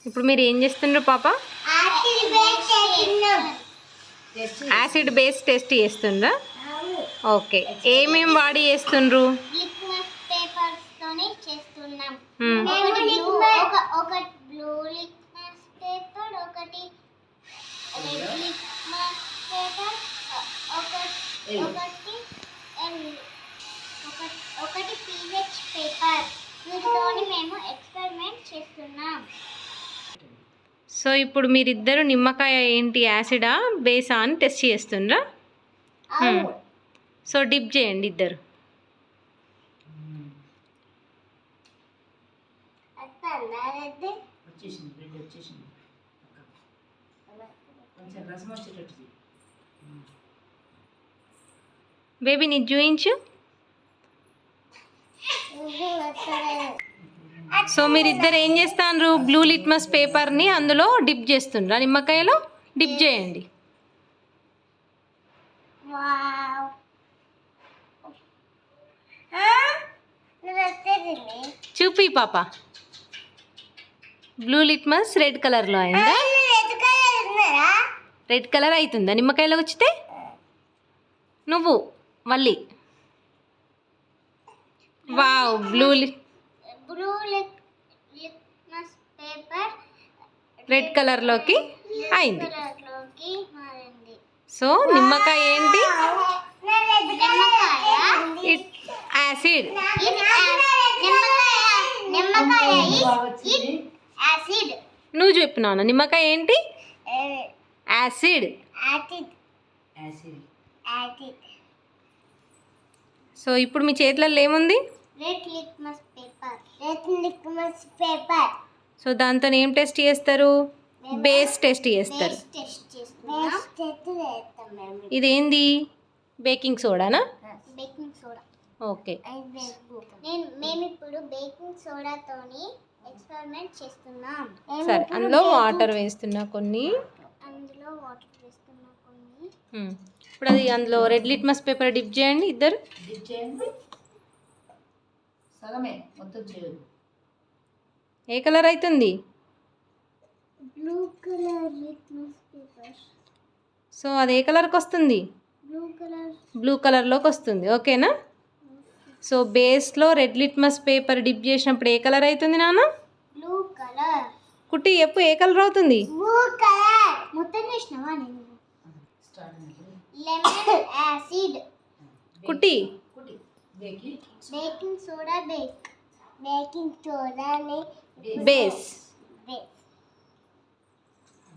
ఇప్పుడు మీరు ఏం చేస్తున్నారు పాప? యాసిడ్ బేస్ టెస్ట్ చేస్తుండ్రా? ఓకే, ఏమేమి వాడి చేస్తుండ్రు? లిక్మస్ పేపర్స్ తోని చేస్తున్నాం. ఒకటి బ్లూ లిక్మస్ పేపర్, ఒకటి రెడ్ లిక్మస్ పేపర్, ఒకటి pH పేపర్. వీటితోని మేము ఎక్స్పెరిమెంట్ చేస్తున్నాం. సో ఇప్పుడు మీరిద్దరు నిమ్మకాయ ఏంటి యాసిడా బేసా అని టెస్ట్ చేస్తుండ్రా? సో డిప్ చేయండి ఇద్దరు. బేబీ నీకు చూయించు. సో మీరిద్దరు ఏం చేస్తాండ్రు? బ్లూ లిట్మస్ పేపర్ని అందులో డిప్ చేస్తుండ్రా? నిమ్మకాయలో డిప్ చేయండి. చూపి పాప. బ్లూ లిట్మస్ రెడ్ కలర్లో అయిందా? రెడ్ కలర్ అవుతుందా నిమ్మకాయలో వచ్చితే? నువ్వు మళ్ళీ wow, blue litmus paper red కలర్లోకి అయింది. సో నిమ్మకాయ ఏంటి? యాసిడ్. నువ్వు చెప్పు నాన్న, నిమ్మకాయ ఏంటి? యాసిడ్. సో ఇప్పుడు మీ చేతులలో ఏముంది? Red litmus paper. సో దాంతో ఏం టెస్ట్ చేస్తారు? బేస్ టెస్ట్ చేస్తారు. ఇదేంది? బేకింగ్ సోడానా? Baking soda. ఓకే, మేము ఇప్పుడు బేకింగ్ సోడాతోని ఎక్స్పెరిమెంట్ చేస్తున్నాం. సరే, అందులో వాటర్ వేస్తున్నా కొన్ని. ఇప్పుడు అది అందులో రెడ్ లిట్మస్ పేపర్ డిప్ చేయండి ఇద్దరు. ఏ కలర్ అవుతుంది? Blue colour litmus paper. So అది ఏ కలర్కి వస్తుంది? బ్లూ కలర్లోకి వస్తుంది. ఓకేనా? సో బేస్లో రెడ్ లిట్మస్ పేపర్ డిప్ చేసినప్పుడు ఏ కలర్ అవుతుంది నాన్న? Blue colour. కుట్టి చెప్పు, ఏ కలర్ అవుతుంది? Blue colour. మొత్తం చేసినావా? నేను లెమన్ యాసిడ్. కుట్టి బేకింగ్ సోడా బేకింగ్ సోడాని బేస్.